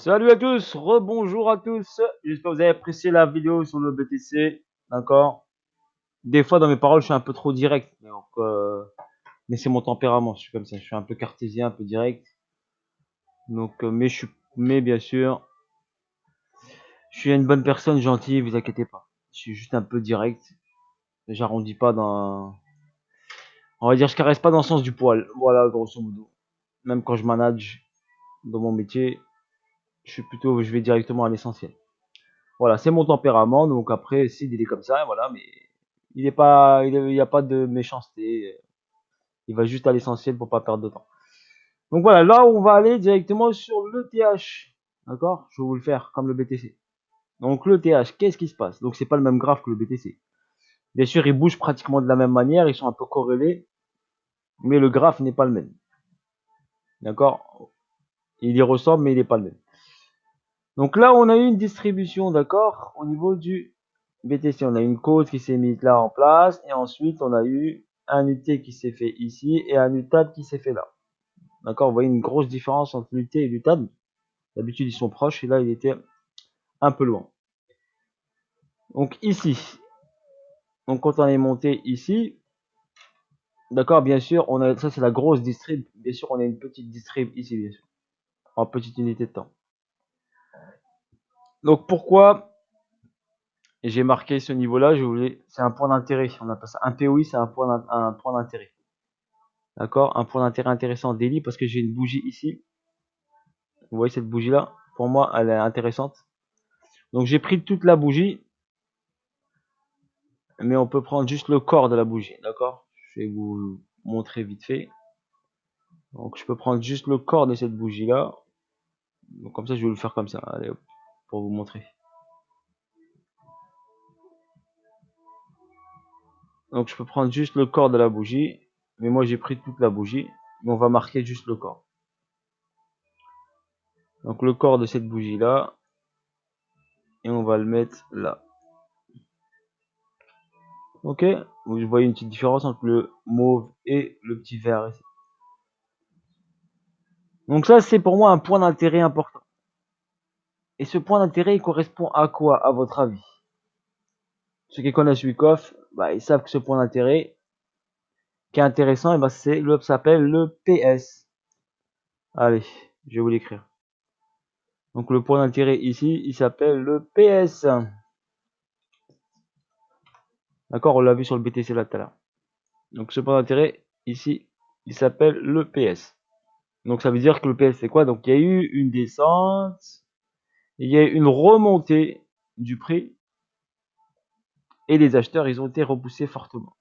Salut à tous, rebonjour à tous. J'espère que vous avez apprécié la vidéo sur le BTC. D'accord. Des fois dans mes paroles, je suis un peu trop direct. Mais c'est mon tempérament, je suis comme ça. Je suis un peu cartésien, un peu direct. Mais bien sûr, je suis une bonne personne, gentille, vous inquiétez pas. Je suis juste un peu direct. J'arrondis pas dans. On va dire, je caresse pas dans le sens du poil. Voilà, grosso modo. Même quand je manage dans mon métier, je vais directement à l'essentiel. Voilà, c'est mon tempérament. Donc après, Sid, il est comme ça, voilà, mais il y a pas de méchanceté. Il va juste à l'essentiel pour pas perdre de temps. Donc voilà, là, on va aller directement sur l'ETH. D'accord? Je vais vous le faire comme le BTC. Donc l'ETH, qu'est-ce qui se passe? Donc c'est pas le même graphe que le BTC. Bien sûr, ils bougent pratiquement de la même manière, ils sont un peu corrélés, mais le graphe n'est pas le même. D'accord? Il y ressemble, mais il n'est pas le même. Donc là, on a eu une distribution, d'accord, au niveau du BTC. On a une cause qui s'est mise là en place, et ensuite on a eu un UT qui s'est fait ici, et un UTAD qui s'est fait là. D'accord, vous voyez une grosse différence entre l'UT et l'UTAD. D'habitude, ils sont proches, et là, il était un peu loin. Donc ici, donc quand on est monté ici, d'accord, bien sûr, ça c'est la grosse distrib. Bien sûr, on a une petite distrib ici, bien sûr, en petite unité de temps. Donc pourquoi j'ai marqué ce niveau-là? C'est un point d'intérêt. On appelle ça un POI, c'est un point d'intérêt. D'accord, un point d'intérêt intéressant daily parce que j'ai une bougie ici. Vous voyez cette bougie-là? Pour moi, elle est intéressante. Donc j'ai pris toute la bougie, mais on peut prendre juste le corps de la bougie. D'accord, je vais vous montrer vite fait. Donc je peux prendre juste le corps de cette bougie-là. Donc comme ça, je vais le faire comme ça. Allez, hop, pour vous montrer. Donc je peux prendre juste le corps de la bougie, mais moi j'ai pris toute la bougie, mais on va marquer juste le corps. Donc le corps de cette bougie là, et on va le mettre là. Ok, vous voyez une petite différence entre le mauve et le petit vert ici. Donc ça c'est pour moi un point d'intérêt important. Et ce point d'intérêt il correspond à quoi à votre avis? Ceux qui connaissent Wyckoff, bah, ils savent que ce point d'intérêt qui est intéressant, et bah, ça s'appelle le PS. Allez, je vais vous l'écrire. Donc le point d'intérêt ici, il s'appelle le PS. D'accord, on l'a vu sur le BTC là tout à l'heure. Donc ce point d'intérêt ici, il s'appelle le PS. Donc ça veut dire que le PS c'est quoi? Donc il y a eu une descente, il y a eu une remontée du prix et les acheteurs ils ont été repoussés fortement.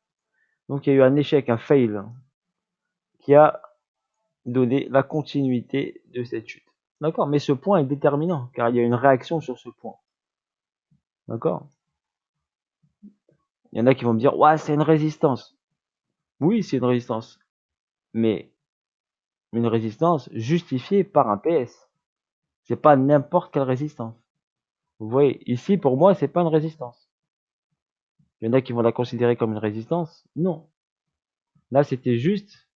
Donc il y a eu un échec, un fail qui a donné la continuité de cette chute. D'accord, mais ce point est déterminant car il y a une réaction sur ce point. D'accord. Il y en a qui vont me dire ouais c'est une résistance. Oui c'est une résistance, mais une résistance justifiée par un PS. C'est pas n'importe quelle résistance. Vous voyez, ici pour moi c'est pas une résistance. Il y en a qui vont la considérer comme une résistance. Non. Là c'était juste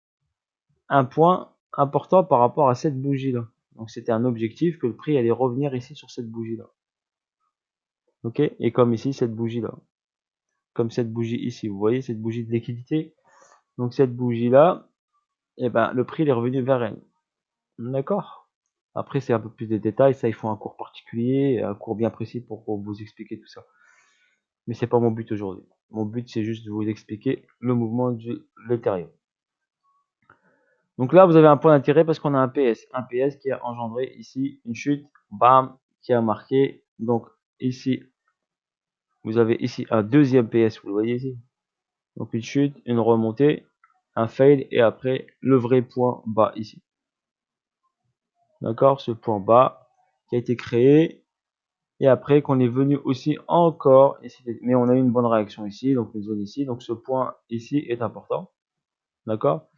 un point important par rapport à cette bougie là. Donc c'était un objectif que le prix allait revenir ici sur cette bougie là. Ok. Et comme ici cette bougie là. Comme cette bougie ici. Vous voyez cette bougie de liquidité. Donc cette bougie là, eh ben le prix est revenu vers elle. D'accord. Après c'est un peu plus de détails. Ça il faut un cours particulier, un cours bien précis pour vous expliquer tout ça. Mais c'est pas mon but aujourd'hui. Mon but c'est juste de vous expliquer le mouvement de l'Ethereum. Donc là vous avez un point d'intérêt parce qu'on a un PS qui a engendré ici une chute, bam, qui a marqué. Donc ici vous avez ici un deuxième PS, vous le voyez ici. Donc une chute, une remontée, un fail et après le vrai point bas ici. D'accord, ce point bas qui a été créé et après qu'on est venu aussi encore ici, mais on a eu une bonne réaction ici, donc une zone ici, donc ce point ici est important. D'accord,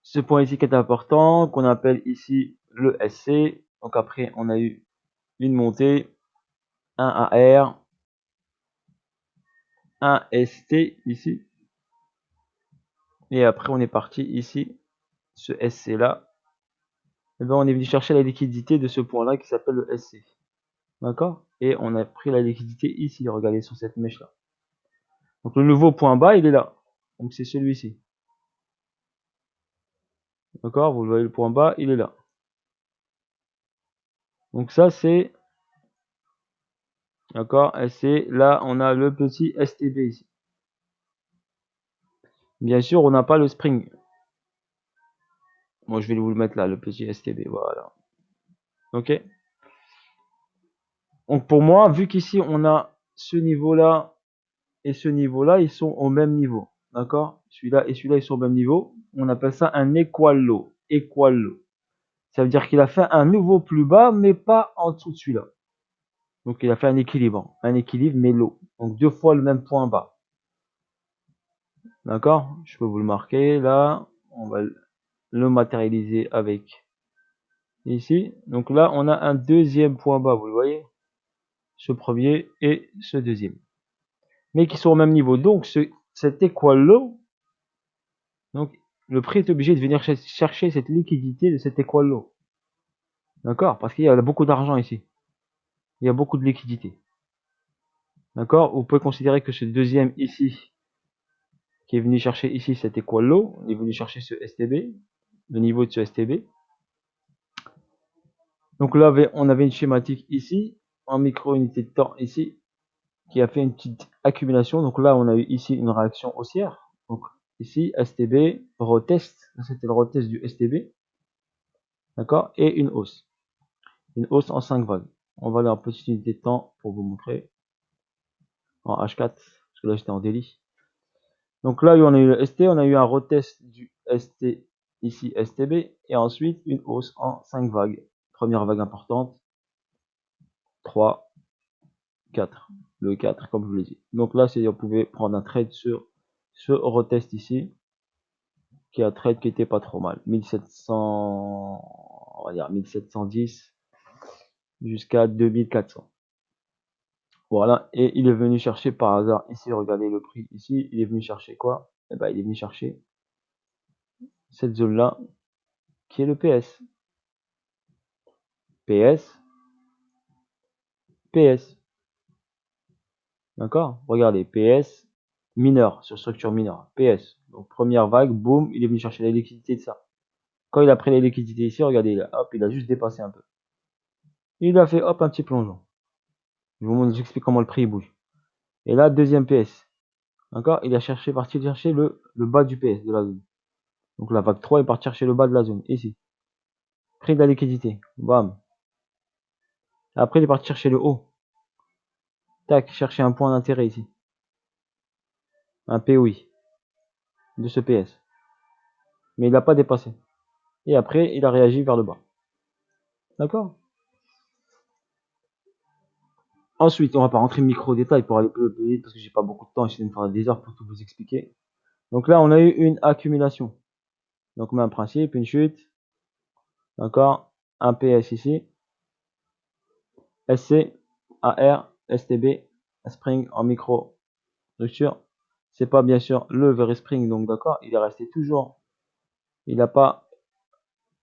ce point ici qui est important, qu'on appelle ici le SC. Donc après on a eu une montée, un AR, un ST ici, et après on est parti ici, ce SC là, Et ben on est venu chercher la liquidité de ce point-là qui s'appelle le SC. D'accord? Et on a pris la liquidité ici, regardez sur cette mèche-là. Donc le nouveau point bas, il est là. Donc c'est celui-ci. D'accord? Vous voyez le point bas, il est là. Donc ça c'est, d'accord, SC. Là on a le petit STB ici. Bien sûr, on n'a pas le spring. Moi je vais vous le mettre là, le petit STB. Voilà. Ok? Donc pour moi, vu qu'ici on a ce niveau-là et ce niveau-là, ils sont au même niveau. D'accord? Celui-là et celui-là, ils sont au même niveau. On appelle ça un equal low. Equal low. Ça veut dire qu'il a fait un nouveau plus bas, mais pas en dessous de celui-là. Donc il a fait un équilibre. Un équilibre, mais low. Donc deux fois le même point bas. D'accord? Je peux vous le marquer là. On va le matérialiser avec ici. Donc là, on a un deuxième point bas, vous le voyez? Ce premier et ce deuxième. Mais qui sont au même niveau. Donc cet equal low, donc le prix est obligé de venir chercher cette liquidité de cet equal low. D'accord? Parce qu'il y a beaucoup d'argent ici. Il y a beaucoup de liquidité. D'accord? Vous pouvez considérer que ce deuxième ici, qui est venu chercher ici cet equal low, il est venu chercher ce STB, le niveau de ce STB. Donc là, on avait une schématique ici, en micro-unité de temps ici, qui a fait une petite accumulation. Donc là, on a eu ici une réaction haussière. Donc ici, STB, retest, c'était le retest du STB. D'accord? Et une hausse. Une hausse en 5 vagues. On va aller en petite unité de temps pour vous montrer. En H4, parce que là j'étais en daily. Donc là, on a eu le ST, on a eu un retest du ST, ici STB, et ensuite une hausse en 5 vagues. Première vague importante, 3, 4. Le 4, comme je vous l'ai dit. Donc là, on pouvait prendre un trade sur ce retest ici, qui est un trade qui était pas trop mal. 1700, on va dire 1710 jusqu'à 2400. Voilà, et il est venu chercher par hasard ici, regardez le prix ici, il est venu chercher quoi? Eh ben, il est venu chercher cette zone-là, qui est le PS. PS, PS. D'accord? Regardez, PS, mineur, sur structure mineure. PS. Donc première vague, boum, il est venu chercher la liquidité de ça. Quand il a pris la liquidité ici, regardez, hop, il a juste dépassé un peu. Il a fait hop un petit plongeon. Je vous explique comment le prix bouge. Et là, deuxième PS. D'accord? Il a parti chercher le bas du PS de la zone. Donc la vague 3 est parti chercher le bas de la zone, ici. Prix de la liquidité. Bam. Après, il est parti chercher le haut. Tac, chercher un point d'intérêt ici. Un POI de ce PS. Mais il n'a pas dépassé. Et après, il a réagi vers le bas. D'accord? Ensuite, on va pas rentrer micro détail pour aller plus vite parce que j'ai pas beaucoup de temps. J'essaie de me faire des heures pour tout vous expliquer. Donc là, on a eu une accumulation. Donc même principe, une chute. D'accord? Un PS ici. SC, AR, STB, Spring en micro structure. C'est pas bien sûr le very spring, donc d'accord, il est resté toujours. Il n'a pas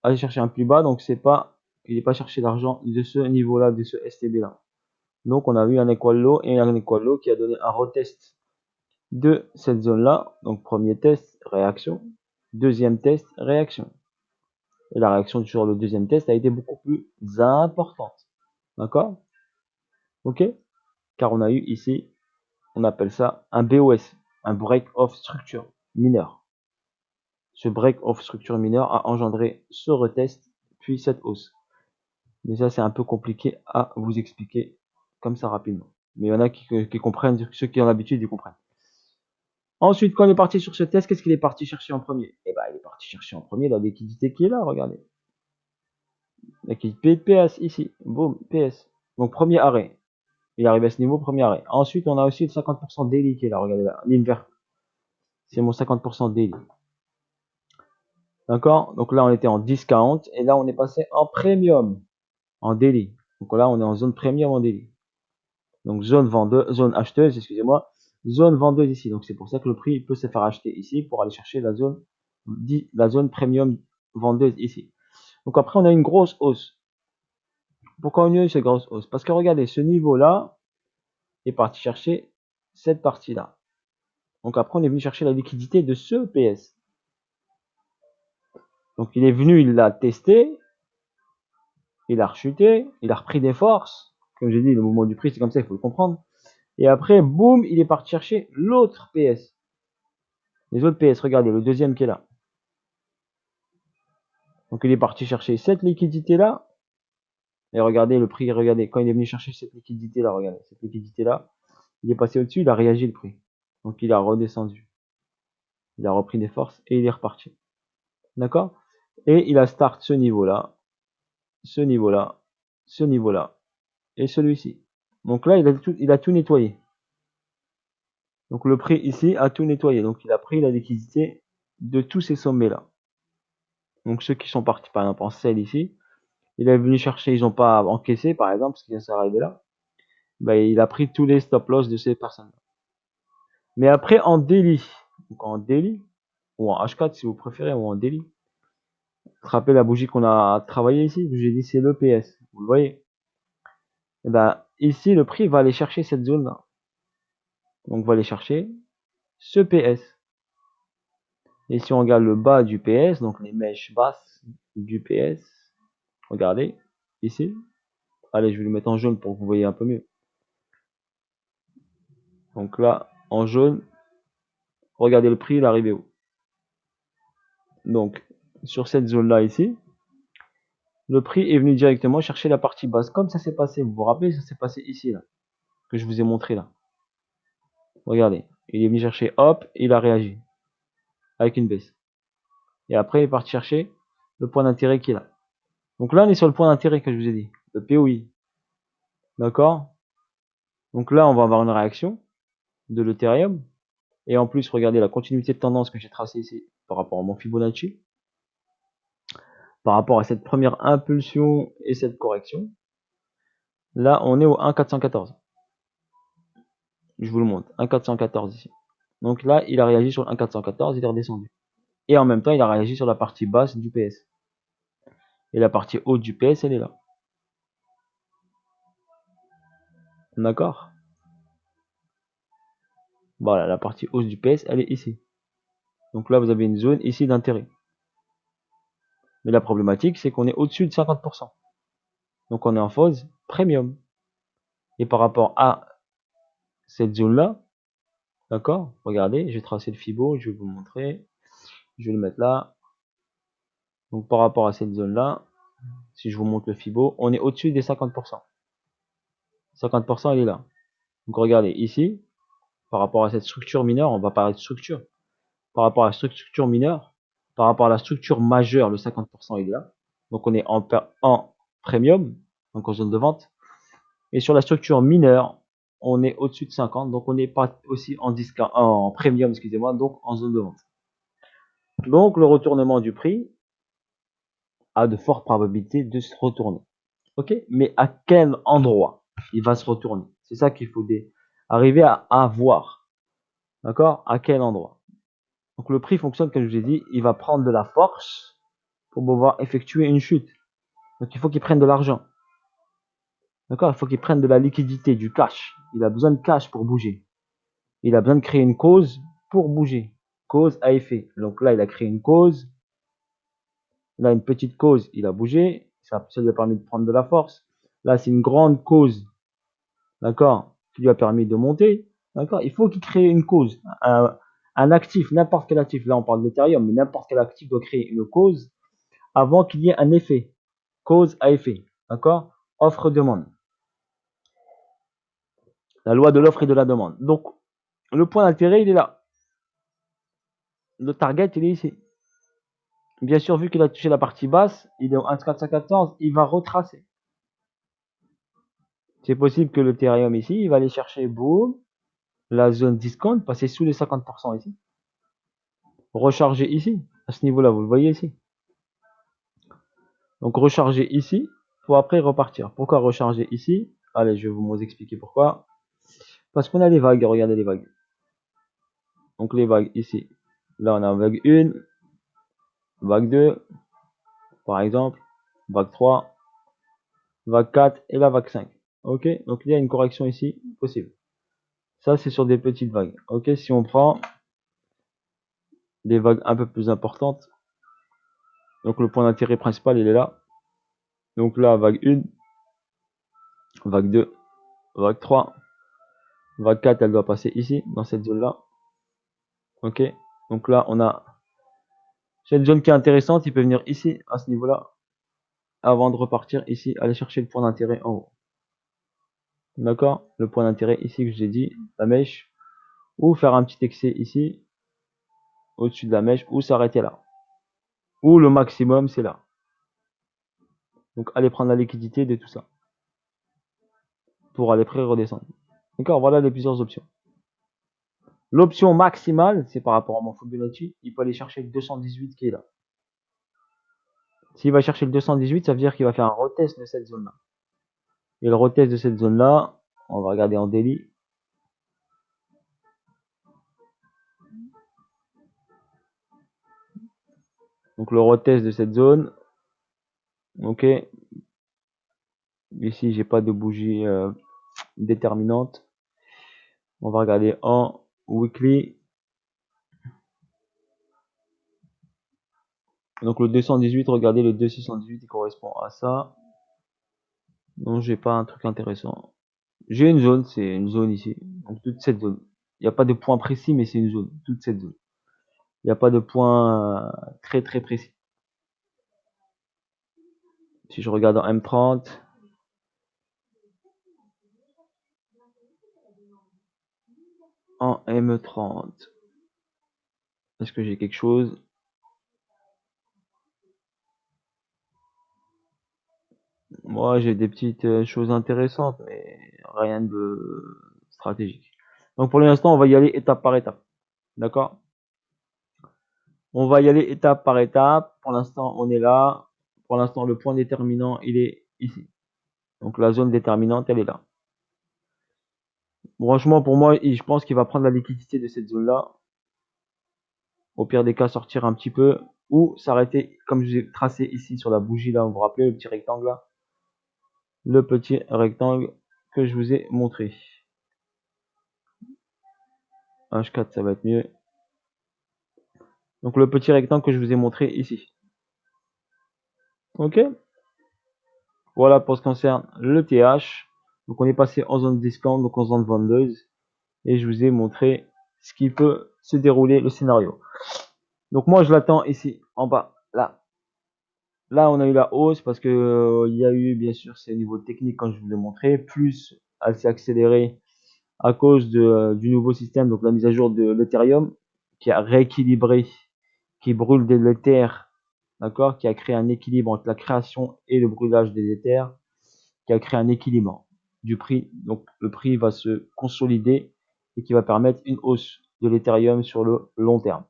allé chercher un plus bas, donc c'est pas, il n'est pas cherché l'argent de ce niveau-là, de ce STB là. Donc on a eu un equal low et un equal low qui a donné un retest de cette zone-là. Donc premier test, réaction. Deuxième test, réaction. Et la réaction sur le deuxième test a été beaucoup plus importante. D'accord? Ok? Car on a eu ici, on appelle ça un BOS, un break of structure mineur. Ce break of structure mineur a engendré ce retest, puis cette hausse. Mais ça, c'est un peu compliqué à vous expliquer comme ça rapidement. Mais il y en a qui comprennent, ceux qui ont l'habitude, ils comprennent. Ensuite, quand on est parti sur ce test, qu'est-ce qu'il est parti chercher en premier? Eh ben, il est parti chercher en premier la liquidité qui est là, regardez. La liquidité PS ici, boum, PS. Donc premier arrêt. Il arrive à ce niveau, premier arrêt. Ensuite, on a aussi le 50% daily qui est là, regardez là, ligne verte. C'est mon 50% daily. D'accord? Donc là, on était en discount et là, on est passé en premium, en daily. Donc là, on est en zone premium en daily. Donc zone vendeuse, zone acheteuse, excusez-moi, zone vendeuse ici. Donc c'est pour ça que le prix peut se faire acheter ici pour aller chercher la zone premium vendeuse ici. Donc après, on a une grosse hausse. Pourquoi on a eu cette grosse hausse? Parce que regardez, ce niveau-là est parti chercher cette partie-là. Donc après, on est venu chercher la liquidité de ce PS. Donc il est venu, il l'a testé, il a rechuté, il a repris des forces. Comme j'ai dit, le mouvement du prix, c'est comme ça, il faut le comprendre. Et après, boum, il est parti chercher l'autre PS. Les autres PS, regardez, le deuxième qui est là. Donc il est parti chercher cette liquidité-là. Et regardez le prix, regardez, quand il est venu chercher cette liquidité-là, regardez, cette liquidité-là, il est passé au-dessus, il a réagi le prix. Donc il a redescendu. Il a repris des forces et il est reparti. D'accord? Et il a start ce niveau-là, ce niveau-là, ce niveau-là et celui-ci. Donc là, il a tout nettoyé. Donc le prix ici a tout nettoyé. Donc il a pris la liquidité de tous ces sommets-là. Donc ceux qui sont partis par exemple en sell ici, il est venu chercher, ils n'ont pas encaissé par exemple, parce qu'il s'est arrivé là. Ben, il a pris tous les stop loss de ces personnes-là. Mais après en daily, donc en daily, ou en H4 si vous préférez, ou en daily, rappelez la bougie qu'on a travaillé ici, j'ai dit c'est l'EPS, vous le voyez. Et ben ici le prix va aller chercher cette zone là. Donc va aller chercher ce PS. Et si on regarde le bas du PS, donc les mèches basses du PS, regardez ici. Allez, je vais le mettre en jaune pour que vous voyez un peu mieux. Donc là, en jaune, regardez le prix, il est arrivé où? Donc sur cette zone là ici, le prix est venu directement chercher la partie basse, comme ça s'est passé. Vous vous rappelez, ça s'est passé ici là, que je vous ai montré là. Regardez, il est venu chercher, hop, il a réagi avec une baisse. Et après, il est parti chercher le point d'intérêt qui est là. Donc là, on est sur le point d'intérêt que je vous ai dit, le POI. D'accord? Donc là, on va avoir une réaction de l'Ethereum. Et en plus, regardez la continuité de tendance que j'ai tracée ici par rapport à mon Fibonacci. Par rapport à cette première impulsion et cette correction. Là, on est au 1,414. Je vous le montre. 1,414 ici. Donc là, il a réagi sur le 1,414, il est redescendu. Et en même temps, il a réagi sur la partie basse du PS. Et la partie haute du PS, elle est là. D'accord? Voilà, la partie hausse du PS, elle est ici. Donc là, vous avez une zone ici d'intérêt. Mais la problématique, c'est qu'on est au-dessus de 50%. Donc on est en phase premium. Et par rapport à cette zone-là, d'accord? Regardez, je vais tracer le Fibo, je vais vous montrer. Je vais le mettre là. Donc par rapport à cette zone-là, si je vous montre le Fibo, on est au-dessus des 50%. 50%, il est là. Donc regardez, ici, par rapport à cette structure mineure, on va parler de structure. Par rapport à la structure mineure, par rapport à la structure majeure, le 50%, il est là. Donc on est en premium, donc en zone de vente. Et sur la structure mineure, on est au-dessus de 50, donc on n'est pas aussi en premium, excusez-moi, donc en zone de vente. Donc le retournement du prix a de fortes probabilités de se retourner. Ok, mais à quel endroit il va se retourner? C'est ça qu'il faut arriver à voir. D'accord? À quel endroit? Donc le prix fonctionne comme je vous ai dit, il va prendre de la force pour pouvoir effectuer une chute. Donc il faut qu'il prenne de l'argent. D'accord? Il faut qu'il prenne de la liquidité, du cash. Il a besoin de cash pour bouger. Il a besoin de créer une cause pour bouger. Cause à effet. Donc là, il a créé une cause. Là, une petite cause, il a bougé. Ça lui a permis de prendre de la force. Là, c'est une grande cause. D'accord? Qui lui a permis de monter. D'accord? Il faut qu'il crée une cause. Un actif, n'importe quel actif. Là, on parle d'Ethereum, mais n'importe quel actif doit créer une cause avant qu'il y ait un effet. Cause à effet. D'accord? Offre-demande. La loi de l'offre et de la demande. Donc, le point d'intérêt, il est là. Le target, il est ici. Bien sûr, vu qu'il a touché la partie basse, il est au 1,414, il va retracer. C'est possible que l'Ethereum ici, il va aller chercher, boum, la zone discount, passer sous les 50% ici. Recharger ici, à ce niveau-là, vous le voyez ici. Donc recharger ici, pour après repartir. Pourquoi recharger ici? Allez, je vais vous expliquer pourquoi. Parce qu'on a les vagues, regardez les vagues. Donc les vagues ici. Là, on a vague 1, vague 2, par exemple. vague 3, vague 4 et la vague 5. Ok, donc il y a une correction ici possible. Ça, c'est sur des petites vagues. Ok, si on prend des vagues un peu plus importantes, donc le point d'intérêt principal, il est là. Donc là, vague 1, vague 2, vague 3, vague 4, elle doit passer ici, dans cette zone-là. Ok, donc là, on a cette zone qui est intéressante, il peut venir ici, à ce niveau-là, avant de repartir ici, aller chercher le point d'intérêt en haut. D'accord, le point d'intérêt ici que j'ai dit, la mèche, ou faire un petit excès ici, au-dessus de la mèche, ou s'arrêter là. Ou le maximum, c'est là. Donc, aller prendre la liquidité de tout ça. Pour aller redescendre. D'accord, voilà les plusieurs options. L'option maximale, c'est par rapport à mon Fibonacci, il peut aller chercher le 218 qui est là. S'il va chercher le 218, ça veut dire qu'il va faire un retest de cette zone-là. Et le retest de cette zone-là, on va regarder en daily. Donc le retest de cette zone. Ok. Ici, j'ai pas de bougie déterminante. On va regarder en weekly. Donc le 218, regardez le 218, il correspond à ça. Non, j'ai pas un truc intéressant. J'ai une zone, c'est une zone ici. Donc toute cette zone. Il n'y a pas de point précis, mais c'est une zone. Toute cette zone. Il n'y a pas de point très très précis. Si je regarde en M30, en M30, est-ce que j'ai quelque chose? Moi, j'ai des petites choses intéressantes, mais rien de stratégique. Donc pour l'instant, on va y aller étape par étape. D'accord? On va y aller étape par étape. Pour l'instant, on est là. Pour l'instant, le point déterminant, il est ici. Donc la zone déterminante, elle est là. Franchement, pour moi, je pense qu'il va prendre la liquidité de cette zone-là. Au pire des cas, sortir un petit peu ou s'arrêter comme j'ai tracé ici sur la bougie là. Vous vous rappelez le petit rectangle là? Le petit rectangle que je vous ai montré. H4, ça va être mieux. Donc le petit rectangle que je vous ai montré ici. Ok. Voilà pour ce qui concerne le TH. Donc on est passé en zone discount, donc en zone vendeuse. Et je vous ai montré ce qui peut se dérouler, le scénario. Donc moi je l'attends ici en bas, là. Là on a eu la hausse parce que il y a eu bien sûr ces niveaux techniques quand je vous l'ai montré, plus elle s'est accélérée à cause du nouveau système, donc la mise à jour de l'Ethereum qui a rééquilibré, qui brûle des Ethers, d'accord, qui a créé un équilibre entre la création et le brûlage des Ethers, qui a créé un équilibre du prix. Donc le prix va se consolider et qui va permettre une hausse de l'Ethereum sur le long terme.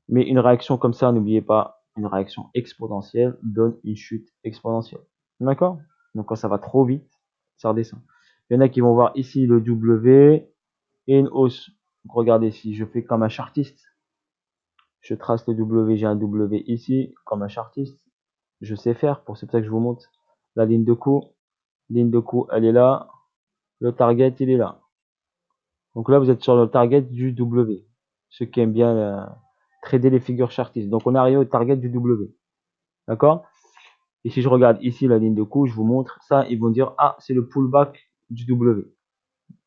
Mais une réaction comme ça, n'oubliez pas, une réaction exponentielle donne une chute exponentielle. D'accord? Donc quand ça va trop vite, ça redescend. Il y en a qui vont voir ici le W et une hausse. Donc regardez, si je fais comme un chartiste, je trace le W, j'ai un W ici, comme un chartiste. Je sais faire, pour c'est ça que je vous montre la ligne de coup. Ligne de coup, elle est là. Le target, il est là. Donc là, vous êtes sur le target du W. Ceux qui aiment bien trader les figures chartistes. Donc on est arrivé au target du W. D'accord? Et si je regarde ici la ligne de coup, je vous montre ça, ils vont dire, ah, c'est le pullback du W.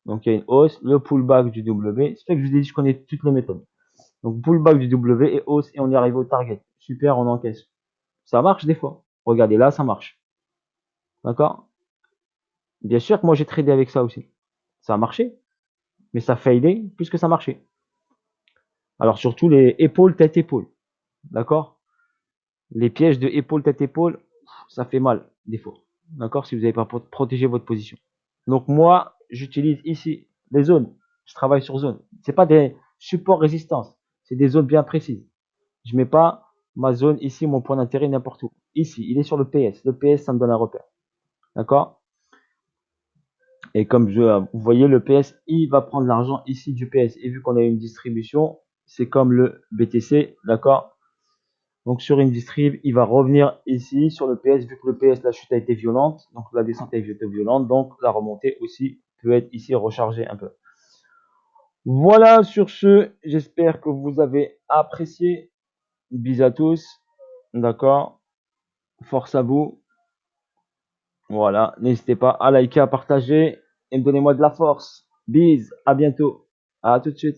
Donc il y a une hausse, le pullback du W. C'est ça que je vous ai dit, je connais toutes les méthodes. Donc pullback du W et hausse et on est arrivé au target. Super, on encaisse. Ça marche des fois. Regardez là, ça marche. D'accord? Bien sûr que moi j'ai tradé avec ça aussi. Ça a marché, mais ça failé puisque ça marchait. Alors surtout les épaules, tête, épaule. D'accord? Les pièges de épaule, tête, épaule, ça fait mal des fois. D'accord? Si vous n'avez pas protégé votre position. Donc moi, j'utilise ici les zones. Je travaille sur zone. C'est pas des supports résistance. C'est des zones bien précises. Je mets pas ma zone ici, mon point d'intérêt n'importe où. Ici, il est sur le PS. Le PS, ça me donne un repère. D'accord? Et comme vous voyez, le PS, il va prendre l'argent ici du PS. Et vu qu'on a une distribution, c'est comme le BTC, d'accord? Donc sur InDistrib, il va revenir ici sur le PS, vu que le PS, la chute a été violente, donc la descente a été violente, donc la remontée aussi peut être ici rechargée un peu. Voilà, sur ce, j'espère que vous avez apprécié. Bis à tous, d'accord? Force à vous. Voilà, n'hésitez pas à liker, à partager et me donner-moi de la force. Bis, à bientôt. À tout de suite.